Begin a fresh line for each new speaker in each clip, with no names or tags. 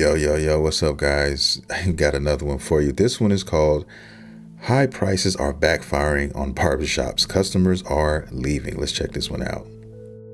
Yo, yo, yo, what's up, guys? I got another one for you. This one is called High Prices Are Backfiring on Barbershops. Customers Are Leaving. Let's check this one out.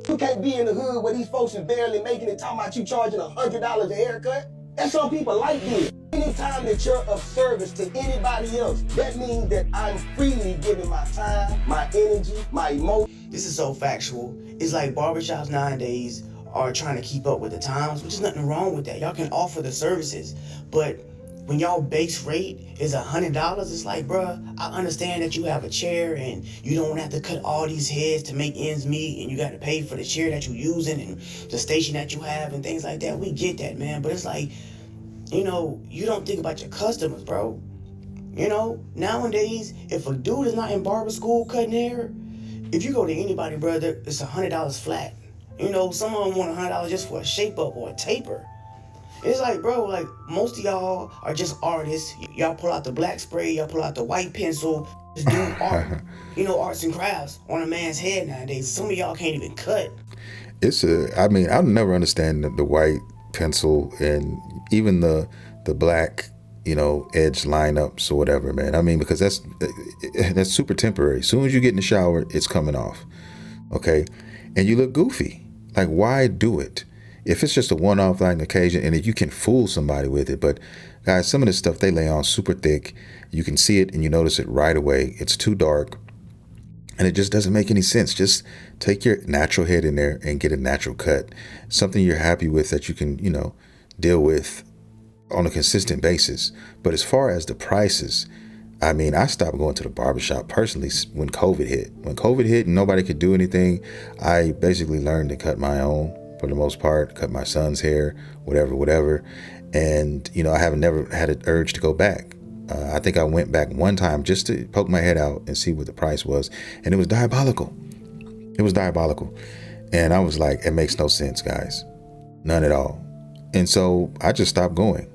You can't be in the hood where these folks is barely making it, talking about you charging $100 a haircut. And some people like this. Anytime that you're of service to anybody else, that means that I'm freely giving my time, my energy, my emotion.
This is so factual. It's like barbershops nowadays are trying to keep up with the times, which is nothing wrong with that. Y'all can offer the services, but when y'all base rate is $100, it's like, bruh, I understand that you have a chair and you don't have to cut all these heads to make ends meet, and you got to pay for the chair that you're using and the station that you have and things like that. We get that, man, but it's like, you don't think about your customers, bro. Nowadays, if a dude is not in barber school cutting hair, if you go to anybody, brother, it's $100 flat. Some of them want $100 just for a shape up or a taper. It's like, bro, like most of y'all are just artists. Y'all pull out the black spray, y'all pull out the white pencil, just do art, arts and crafts on a man's head nowadays. Some of y'all can't even cut.
I'll never understand the white pencil and even the black, edge lineups or whatever, man. Because that's super temporary. As soon as you get in the shower, it's coming off. Okay. And you look goofy. Like, why do it? If it's just a one-off like occasion and if you can fool somebody with it. But guys, some of this stuff they lay on super thick. You can see it and you notice it right away. It's too dark and it just doesn't make any sense. Just take your natural head in there and get a natural cut. Something you're happy with that you can, deal with on a consistent basis. But as far as the prices, I stopped going to the barbershop personally when COVID hit. When COVID hit and nobody could do anything, I basically learned to cut my own for the most part, cut my son's hair, whatever. And, I haven't never had an urge to go back. I think I went back one time just to poke my head out and see what the price was. And it was diabolical. It was diabolical. And I was like, it makes no sense, guys. None at all. And so I just stopped going.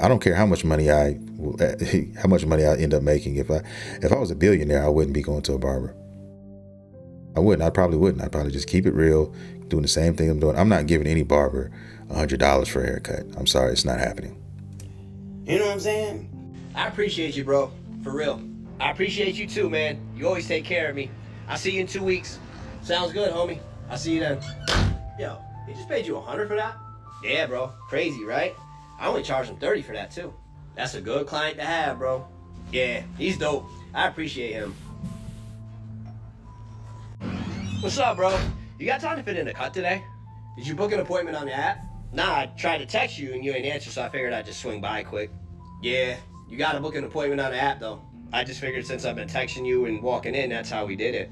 I don't care how much money I end up making. If I was a billionaire, I wouldn't be going to a barber. I wouldn't. I probably wouldn't. I'd probably just keep it real, doing the same thing I'm doing. I'm not giving any barber $100 for a haircut. I'm sorry, it's not happening.
You know what I'm saying?
I appreciate you, bro. For real. I appreciate you too, man. You always take care of me. I'll see you in 2 weeks. Sounds good, homie. I'll see you then. Yo, he just paid you $100 for that? Yeah, bro. Crazy, right? I only charged him $30 for that too. That's a good client to have, bro. Yeah, he's dope. I appreciate him. What's up, bro? You got time to fit in a cut today? Did you book an appointment on the app? Nah, I tried to text you and you ain't answer, so I figured I'd just swing by quick. Yeah, you gotta book an appointment on the app though. I just figured since I've been texting you and walking in, that's how we did it.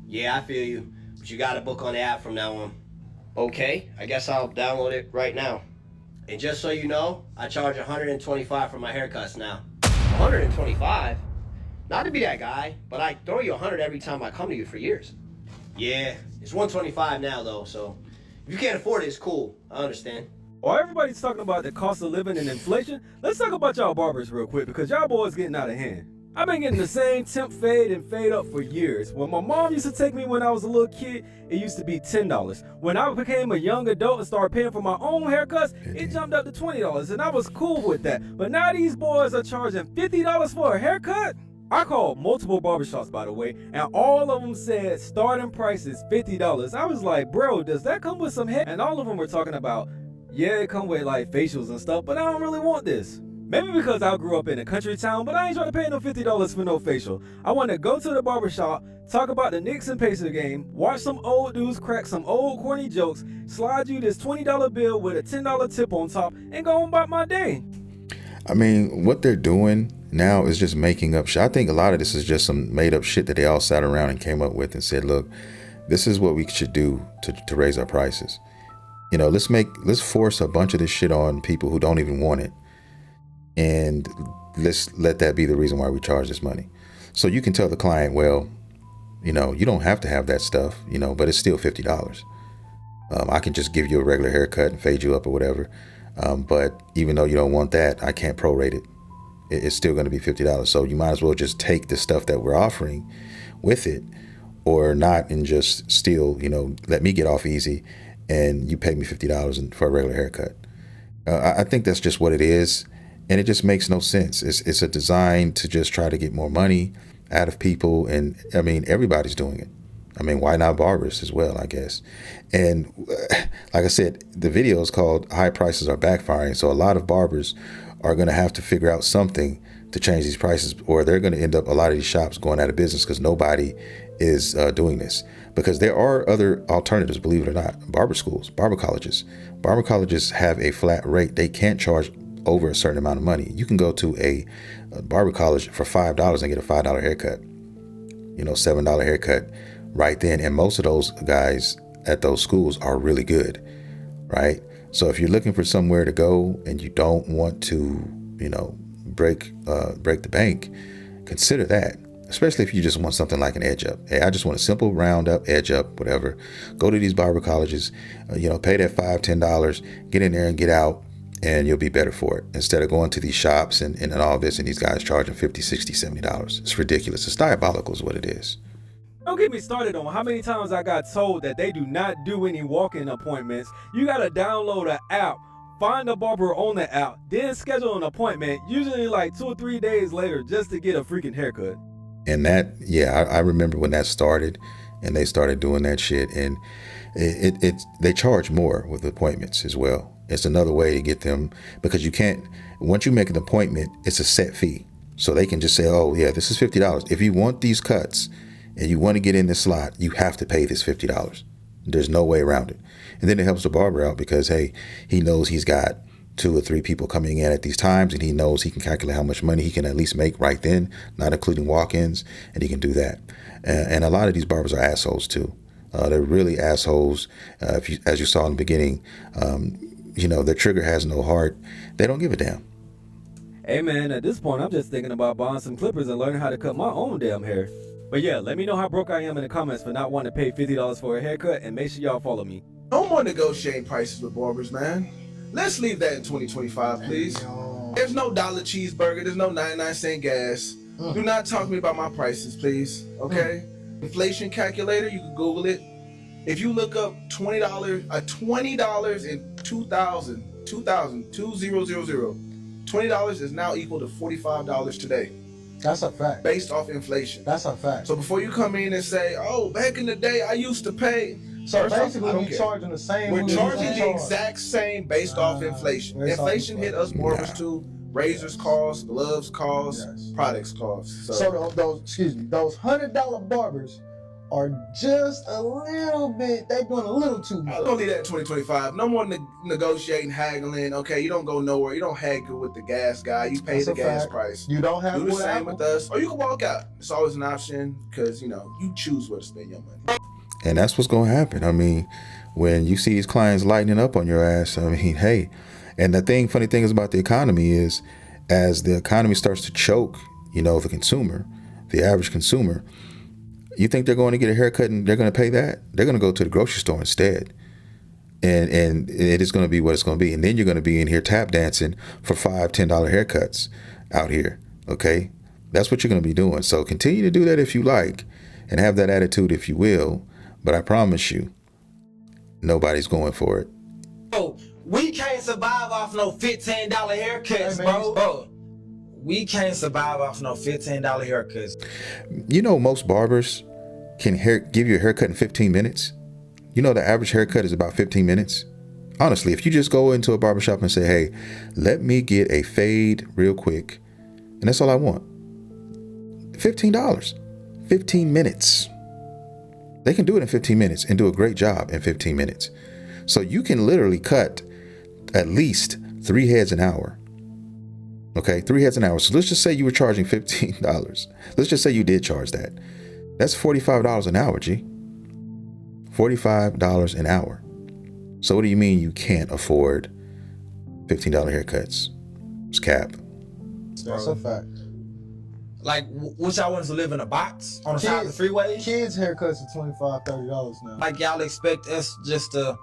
Yeah, I feel you, but you gotta book on the app from now on. Okay, I guess I'll download it right now. And just so you know, I charge $125 for my haircuts now. $125? Not to be that guy, but I throw you $100 every time I come to you for years. Yeah, it's $125 now though, so if you can't afford it, it's cool. I understand.
While everybody's talking about the cost of living and inflation, let's talk about y'all barbers real quick because y'all boys getting out of hand. I've been getting the same temp fade and fade up for years. When my mom used to take me when I was a little kid, it used to be $10. When I became a young adult and started paying for my own haircuts, it jumped up to $20, and I was cool with that. But now these boys are charging $50 for a haircut? I called multiple barbershops, by the way, and all of them said starting price is $50. I was like, bro, does that come with some hair? And all of them were talking about, yeah, it come with like facials and stuff, but I don't really want this. Maybe because I grew up in a country town, but I ain't trying to pay no $50 for no facial. I want to go to the barbershop, talk about the Knicks and Pacers game, watch some old dudes crack some old corny jokes, slide you this $20 bill with a $10 tip on top, and go on about my day.
What they're doing now is just making up shit. I think a lot of this is just some made up shit that they all sat around and came up with and said, look, this is what we should do to raise our prices. Let's force a bunch of this shit on people who don't even want it. And let's let that be the reason why we charge this money. So you can tell the client, well, you don't have to have that stuff, but it's still $50. I can just give you a regular haircut and fade you up or whatever. But even though you don't want that, I can't prorate it. It's still going to be $50. So you might as well just take the stuff that we're offering with it or not and just still, let me get off easy and you pay me $50 for a regular haircut. I think that's just what it is, and it just makes no sense. It's a design to just try to get more money out of people, and I mean everybody's doing it. I mean, why not barbers as well, I guess. And like I said, the video is called "High Prices Are Backfiring," so a lot of barbers are going to have to figure out something to change these prices, or they're going to end up a lot of these shops going out of business because nobody is doing this. Because there are other alternatives, believe it or not. Barber schools, barber colleges. Barber colleges have a flat rate. They can't charge over a certain amount of money. You can go to a barber college for $5 and get a $5 haircut, $7 haircut right then. And most of those guys at those schools are really good, right? So if you're looking for somewhere to go and you don't want to, break the bank, consider that. Especially if you just want something like an edge up. Hey, I just want a simple round up, edge up, whatever. Go to these barber colleges, pay that $5, $10, get in there and get out, and you'll be better for it. Instead of going to these shops and all this, and these guys charging $50, $60, $70. It's ridiculous. It's diabolical is what it is.
Don't get me started on how many times I got told that they do not do any walk-in appointments. You gotta download an app, find a barber on the app, then schedule an appointment, usually like 2 or 3 days later, just to get a freaking haircut.
And that, I remember when that started and they started doing that shit, and they charge more with appointments as well. It's another way to get them, because you can't, once you make an appointment, it's a set fee. So they can just say, oh yeah, this is $50. If you want these cuts and you want to get in this slot, you have to pay this $50. There's no way around it. And then it helps the barber out because, hey, he knows he's got 2 or 3 people coming in at these times, and he knows he can calculate how much money he can at least make right then, not including walk-ins, and he can do that. And a lot of these barbers are assholes too. They're really assholes. As you saw in the beginning, their trigger has no heart. They don't give a damn.
Hey man, at this point, I'm just thinking about buying some clippers and learning how to cut my own damn hair. But yeah, let me know how broke I am in the comments for not wanting to pay $50 for a haircut, and make sure y'all follow me.
No more negotiating prices with barbers, man. Let's leave that in 2025, please. There's no dollar cheeseburger. There's no 99-cent gas. Do not talk to me about my prices, please. Okay? Inflation calculator, you can Google it. If you look up $20 in 2000, 2000, is now equal to $45 today.
That's a fact.
Based off inflation.
That's a fact.
So before you come in and say, oh, back in the day, I used to pay.
So basically, we're charging the same.
We're charging the exact same based off inflation. Inflation hit us barbers too. Razors cost, gloves cost, products cost.
So those $100 barbers are just a little bit. They're doing a little too much.
I'm gonna leave that in 2025. No more negotiating, haggling. Okay, you don't go nowhere. You don't haggle with the gas guy. You pay the gas price.
You don't have
do the same with us, or you can walk out. It's always an option because you choose where to spend your money.
And that's what's going to happen. I mean, when you see these clients lightening up on your ass, I mean, hey, and the funny thing is about the economy is, as the economy starts to choke, the consumer, the average consumer, you think they're going to get a haircut and they're going to pay that? They're going to go to the grocery store instead. And it is going to be what it's going to be. And then you're going to be in here tap dancing for $5, $10 haircuts out here. Okay. That's what you're going to be doing. So continue to do that if you like, and have that attitude if you will. But I promise you, nobody's going for it.
Bro, we can't survive off no $15 haircuts, bro. We can't survive off no $15 haircuts.
Most barbers can give you a haircut in 15 minutes. The average haircut is about 15 minutes. Honestly, if you just go into a barbershop and say, hey, let me get a fade real quick, and that's all I want. $15. 15 minutes. They can do it in 15 minutes and do a great job in 15 minutes. So you can literally cut at least 3 heads an hour. Okay, 3 heads an hour. So let's just say you were charging $15. Let's just say you did charge that. That's $45 an hour, G. $45 an hour. So what do you mean you can't afford $15 haircuts? It's cap.
That's a fact.
Like, what y'all want us to live in a box on the side of the freeway?
Kids' haircuts are $25, $30 now.
Like, y'all expect us just to,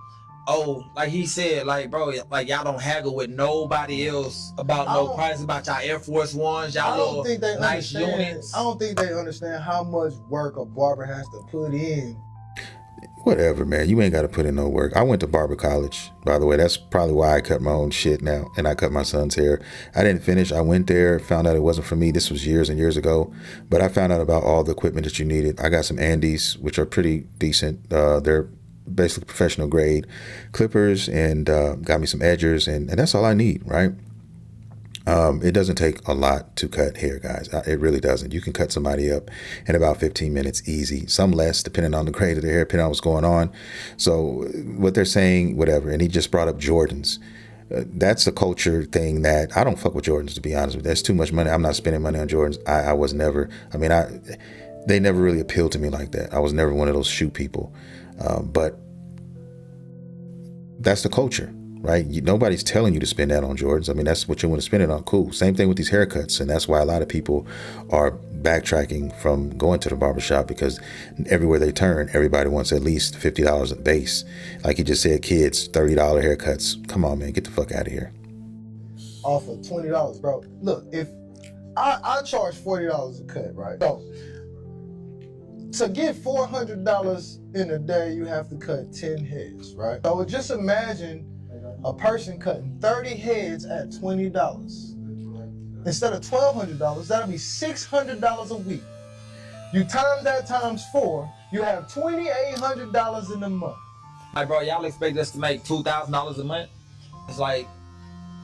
like he said, like, bro, like, y'all don't haggle with nobody else about no price, about y'all Air Force Ones, y'all little nice units.
I don't think they understand how much work a barber has to put in.
Whatever, man. You ain't got to put in no work. I went to barber college, by the way. That's probably why I cut my own shit now, and I cut my son's hair. I didn't finish. I went there, found out it wasn't for me. This was years and years ago, but I found out about all the equipment that you needed. I got some Andys, which are pretty decent. They're basically professional grade clippers, and got me some edgers, and that's all I need, right? It doesn't take a lot to cut hair, guys. It really doesn't. You can cut somebody up in about 15 minutes easy, some less depending on the grade of their hair, depending on what's going on. So what they're saying, whatever. And he just brought up Jordans. That's a culture thing that I don't fuck with Jordans, to be honest with you. That's too much money. I'm not spending money on Jordans. I was never, they never really appealed to me like that. I was never one of those shoe people. But that's the culture. Right? Nobody's telling you to spend that on Jordans. I mean, that's what you want to spend it on. Cool. Same thing with these haircuts. And that's why a lot of people are backtracking from going to the barbershop, because everywhere they turn, everybody wants at least $50 at base. Like you just said, kids, $30 haircuts. Come on, man, get the fuck out of here.
Off of $20, bro. Look, if I charge $40 a cut, right? So to get $400 in a day, you have to cut 10 heads, right? So just imagine a person cutting 30 heads at $20. Instead of $1,200, that'll be $600 a week. You times that times 4, you have $2,800 in a month.
Like, bro, y'all expect us to make $2,000 a month? It's like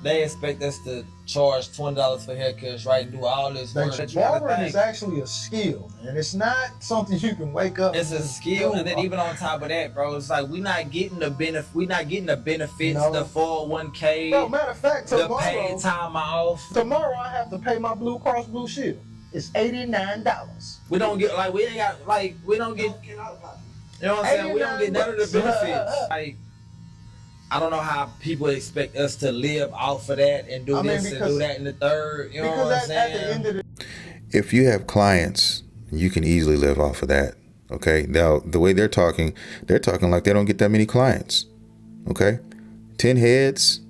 they expect us to charge $20 for haircuts, right? And do all this work.
Barbering is actually a skill, and it's not something you can wake up.
It's a skill, and then even on top of that, bro, it's like we're not getting the benefits, no. The 401k,
no, matter of fact, tomorrow,
the paid time off.
Tomorrow I have to pay my Blue Cross Blue Shield. It's $89.
We don't get we don't get. You know what I'm saying? We don't get none of the benefits. Like, I don't know how people expect us to live off of that and do this and do that in the third. You know what I'm saying? At the end of the
if you have clients, you can easily live off of that. Okay. Now, the way they're talking like they don't get that many clients. Okay. 10 heads,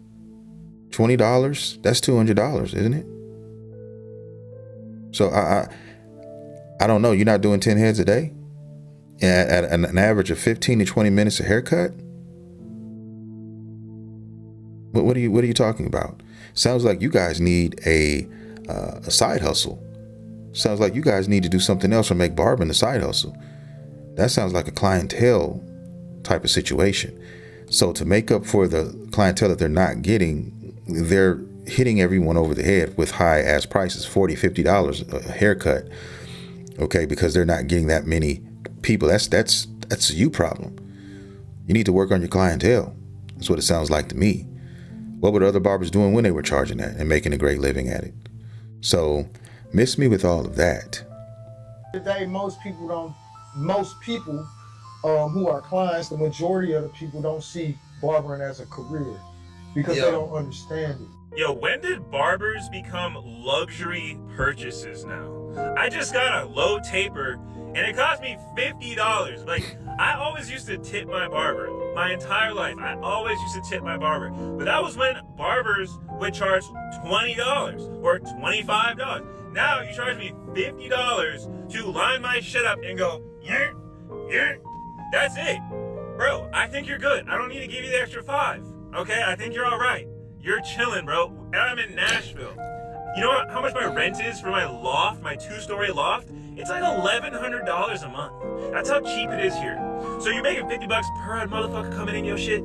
$20. That's $200, isn't it? So I don't know. You're not doing 10 heads a day at an average of 15 to 20 minutes a haircut. What are you talking about? Sounds like you guys need a side hustle. Sounds like you guys need to do something else or make barbering a side hustle. That sounds like a clientele type of situation. So to make up for the clientele that they're not getting, they're hitting everyone over the head with high ass prices, $40, $50 a haircut. Okay, because they're not getting that many people. That's a you problem. You need to work on your clientele. That's what it sounds like to me. What were other barbers doing when they were charging that and making a great living at it? So miss me with all of that.
Today, most people who are clients, the majority of the people don't see barbering as a career because they don't understand it.
Yo, when did barbers become luxury purchases now? I just got a low taper and it cost me $50. Like, I always used to tip my barber. My entire life, I always used to tip my barber. But that was when barbers would charge $20 or $25. Now you charge me $50 to line my shit up and go, yeah. That's it. Bro, I think you're good. I don't need to give you the extra $5. Okay, I think you're all right. You're chilling, bro. And I'm in Nashville. You know how much my rent is for my loft, my 2-story loft? It's like $1,100 a month. That's how cheap it is here. So you're making $50 per motherfucker coming in your shit?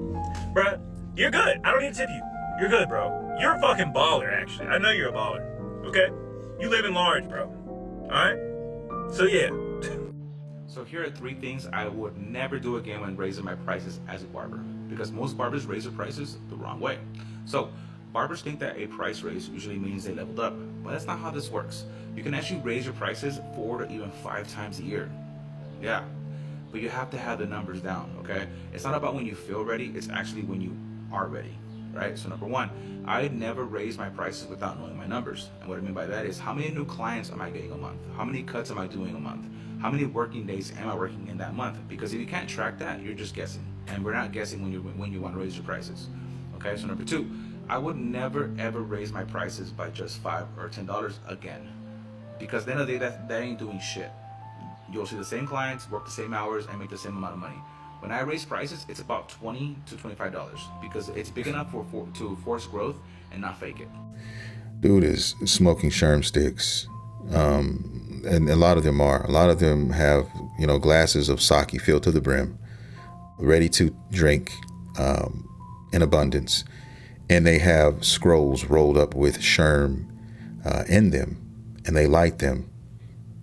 Bruh, you're good. I don't need to tip you. You're good, bro. You're a fucking baller, actually. I know you're a baller. Okay? You live in large, bro. Alright? So yeah.
So here are 3 things I would never do again when raising my prices as a barber, because most barbers raise their prices the wrong way. So barbers think that a price raise usually means they leveled up, but that's not how this works. You can actually raise your prices 4 to even 5 times a year. Yeah, but you have to have the numbers down, okay? It's not about when you feel ready, it's actually when you are ready, right? So number 1, I never raise my prices without knowing my numbers. And what I mean by that is, how many new clients am I getting a month? How many cuts am I doing a month? How many working days am I working in that month? Because if you can't track that, you're just guessing. And we're not guessing when you want to raise your prices. Okay, so number 2, I would never ever raise my prices by just $5 or $10 again. Because at the end of the day, that ain't doing shit. You'll see the same clients, work the same hours, and make the same amount of money. When I raise prices, it's about $20 to $25 because it's big enough to force growth and not fake it.
Dude is smoking sherm sticks, and a lot of them are. A lot of them have, glasses of sake filled to the brim, ready to drink in abundance, and they have scrolls rolled up with sherm in them, and they light them,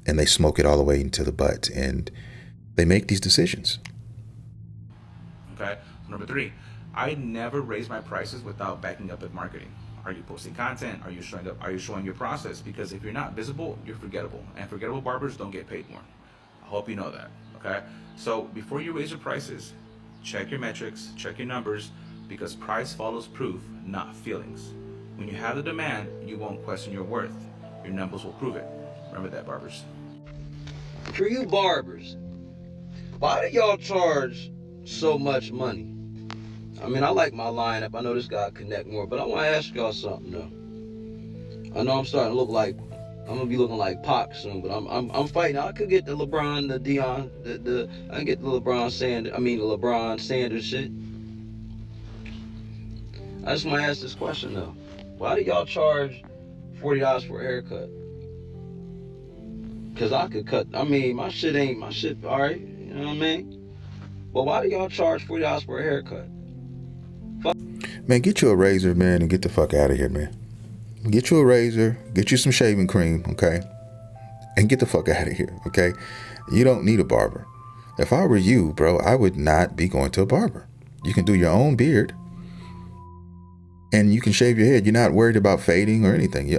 and they smoke it all the way into the butt, and they make these decisions.
Okay. Number 3, I never raise my prices without backing up with marketing. Are you posting content? Are you showing up? Are you showing your process? Because if you're not visible, you're forgettable, and forgettable barbers don't get paid more. I hope you know that. Okay. So before you raise your prices, check your metrics, check your numbers, because price follows proof, not feelings. When you have the demand, you won't question your worth. Your numbers will prove it. Remember that, barbers.
For you barbers, why do y'all charge so much money? I mean, I like my lineup. I know this guy connect more, but I want to ask y'all something though. I know I'm starting to look like I'm gonna be looking like Pac soon, but I'm fighting. I could get the LeBron, the Dion, I can get the LeBron Sanders shit. I just want to ask this question though. Why do y'all charge $40 for a haircut? Cause I could cut. I mean, my shit, all right. You know what I mean? But why do y'all charge $40 for a haircut?
Man, get you a razor, man, and get the fuck out of here, man. Get you a razor, get you some shaving cream, okay? And get the fuck out of here, okay? You don't need a barber. If I were you, bro, I would not be going to a barber. You can do your own beard, and you can shave your head. You're not worried about fading or anything. You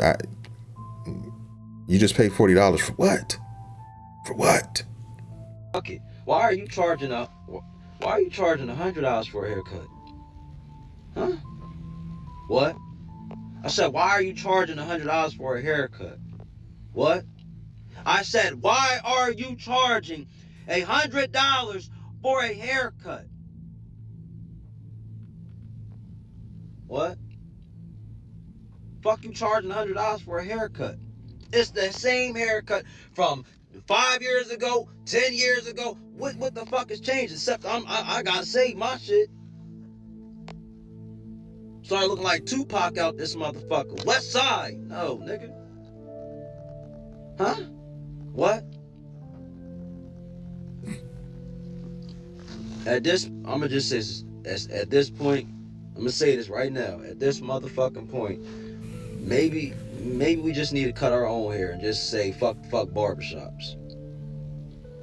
just paid $40 for what? For what?
Okay. Why are you charging $100 for a haircut? Huh? What? I said, why are you charging $100 for a haircut? What? I said, why are you charging $100 for a haircut? What? Fuck you charging $100 for a haircut? It's the same haircut from 5 years ago, 10 years ago. What the fuck has changed? Except I gotta save my shit. Started looking like Tupac out this motherfucker. West Side. No, nigga. Huh? What? I'ma just say this. At this point, I'm gonna say this right now. At this motherfucking point, maybe we just need to cut our own hair and just say fuck barbershops.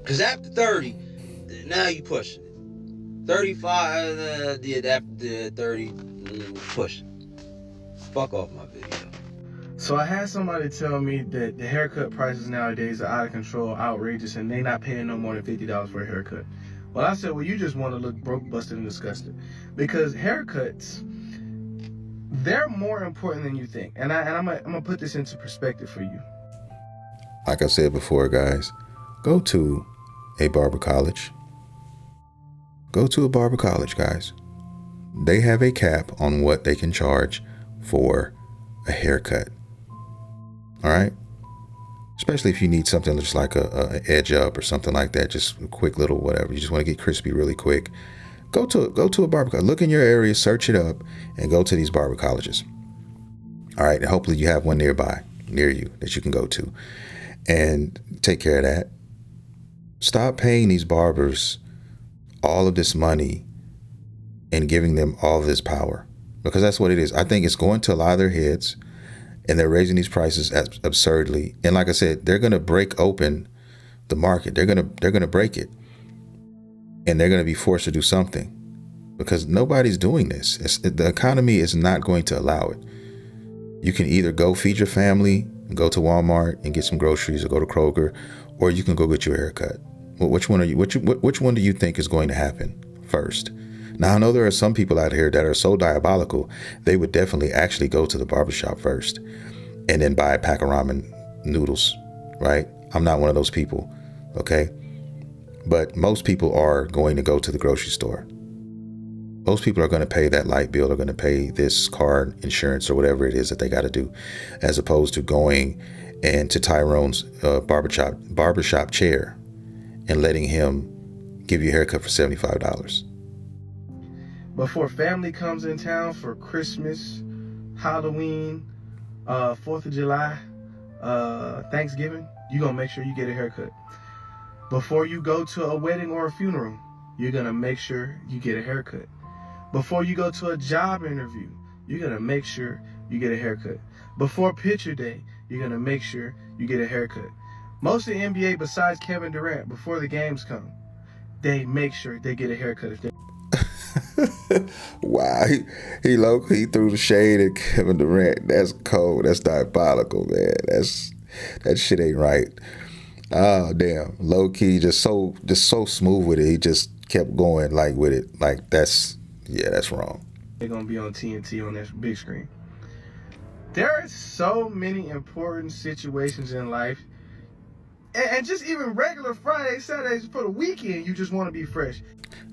Cause after 30, now you pushing it. 35, after 30, pushing. Fuck off my video.
So I had somebody tell me that the haircut prices nowadays are out of control, outrageous, and they not paying no more than $50 for a haircut. Well, I said, well, you just want to look broke, busted, and disgusted. Because haircuts, they're more important than you think. And I'm gonna put this into perspective for you.
Like I said before, guys, go to a barber college. Go to a barber college, guys. They have a cap on what they can charge for a haircut. All right? Especially if you need something just like a edge up or something like that, just a quick little whatever. You just want to get crispy really quick. Go to a barber college. Look in your area, search it up, and go to these barber colleges. All right? And hopefully you have one near you that you can go to. And take care of that. Stop paying these barbers all of this money and giving them all of this power, because that's what it is. I think it's going to a lot of their heads, and they're raising these prices absurdly. And like I said, they're going to break open the market. They're going to break it, and they're going to be forced to do something, because nobody's doing this. The economy is not going to allow it. You can either go feed your family and go to Walmart and get some groceries, or go to Kroger, or you can go get your haircut. Well, which one do you think is going to happen first? Now, I know there are some people out here that are so diabolical, they would definitely actually go to the barbershop first and then buy a pack of ramen noodles, right? I'm not one of those people, okay? But most people are going to go to the grocery store. Most people are going to pay that light bill, are going to pay this car insurance or whatever it is that they got to do, as opposed to going into Tyrone's barbershop chair and letting him give you a haircut for $75.
Before family comes in town for Christmas, Halloween, 4th of July, Thanksgiving, you're going to make sure you get a haircut. Before you go to a wedding or a funeral, you're going to make sure you get a haircut. Before you go to a job interview, you're going to make sure you get a haircut. Before picture day, you're going to make sure you get a haircut. Most of the NBA, besides Kevin Durant, before the games come, they make sure they get a haircut. If they
Wow, he threw the shade at Kevin Durant. That's cold. That's diabolical, man. That shit ain't right. Oh damn, low key, just so smooth with it. He just kept going like with it. Like that's wrong.
They're gonna be on TNT on that big screen. There are so many important situations in life, and just even regular Fridays, Saturdays for the weekend, you just want to be fresh.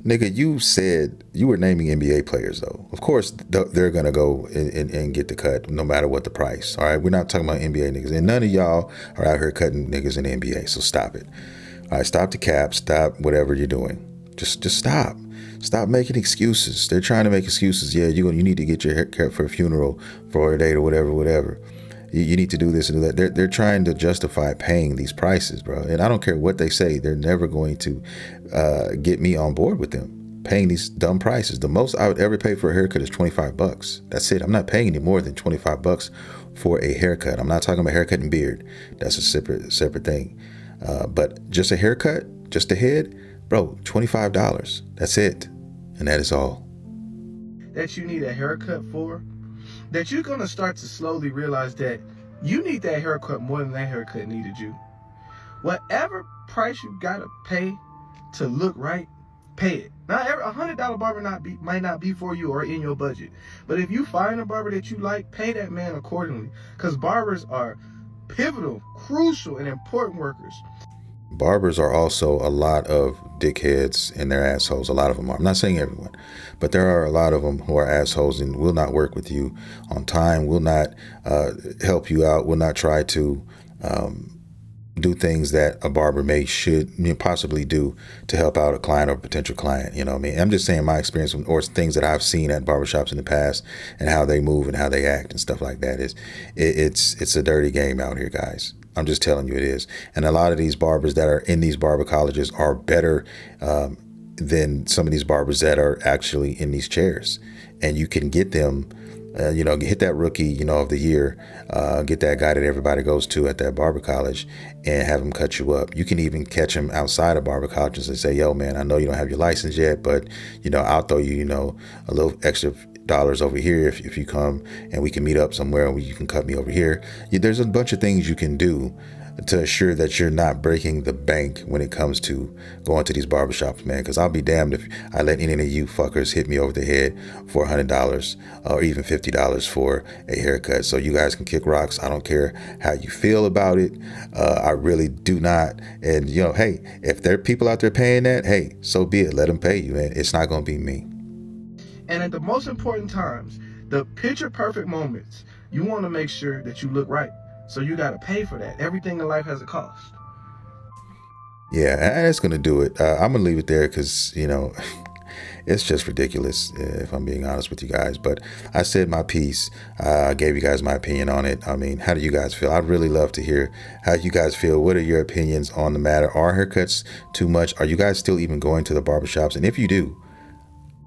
Nigga, you said you were naming NBA players, though. Of course, they're going to go and get the cut no matter what the price. All right, we're not talking about NBA niggas. And none of y'all are out here cutting niggas in the NBA, so stop it. All right, stop the cap. Stop whatever you're doing. Just stop. Stop making excuses. They're trying to make excuses. Yeah, you need to get your hair cut for a funeral, for a date or whatever. You need to do this and do that. They're trying to justify paying these prices, bro. And I don't care what they say. They're never going to get me on board with them paying these dumb prices. The most I would ever pay for a haircut is $25. That's it. I'm not paying any more than $25 for a haircut. I'm not talking about haircut and beard. That's a separate thing. But just a haircut, just a head, bro, $25. That's it. And that is all.
That you need a haircut for, that you're going to start to slowly realize that you need that haircut more than that haircut needed you. Whatever price you got to pay to look right, pay it. Now, a $100 barber might not be for you or in your budget. But if you find a barber that you like, pay that man accordingly. Because barbers are pivotal, crucial, and important workers.
Barbers are also a lot of dickheads and they're assholes. A lot of them are. I'm not saying everyone, but there are a lot of them who are assholes and will not work with you on time, will not help you out, will not try to do things that a barber should possibly do to help out a client or potential client. You know what I mean? I'm just saying my experience or things that I've seen at barbershops in the past and how they move and how they act and stuff like that. It's a dirty game out here, guys. I'm just telling you it is. And a lot of these barbers that are in these barber colleges are better than some of these barbers that are actually in these chairs. And you can get them, hit that rookie, of the year, get that guy that everybody goes to at that barber college and have him cut you up. You can even catch him outside of barber colleges and say, yo, man, I know you don't have your license yet, but, I'll throw you, a little extra dollars over here if you come and we can meet up somewhere and you can cut me over here. There's a bunch of things you can do to assure that you're not breaking the bank when it comes to going to these barbershops, man, because I'll be damned if I let any of you fuckers hit me over the head for $100 or even $50 for a haircut. So you guys can kick rocks. I don't care how you feel about it. I really do not. And hey, if there are people out there paying that, hey, so be it. Let them pay you, man. It's not going to be me.
And at the most important times, the picture perfect moments, you want to make sure that you look right. So you got to pay for that. Everything in life has a cost.
Yeah, and that's going to do it. I'm going to leave it there because, it's just ridiculous, if I'm being honest with you guys. But I said my piece. I gave you guys my opinion on it. I mean, how do you guys feel? I'd really love to hear how you guys feel. What are your opinions on the matter? Are haircuts too much? Are you guys still even going to the barbershops? And if you do,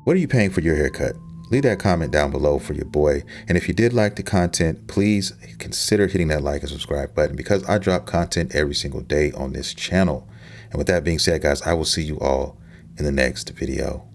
what are you paying for your haircut? Leave that comment down below for your boy. And if you did like the content, please consider hitting that like and subscribe button because I drop content every single day on this channel. And with that being said, guys, I will see you all in the next video.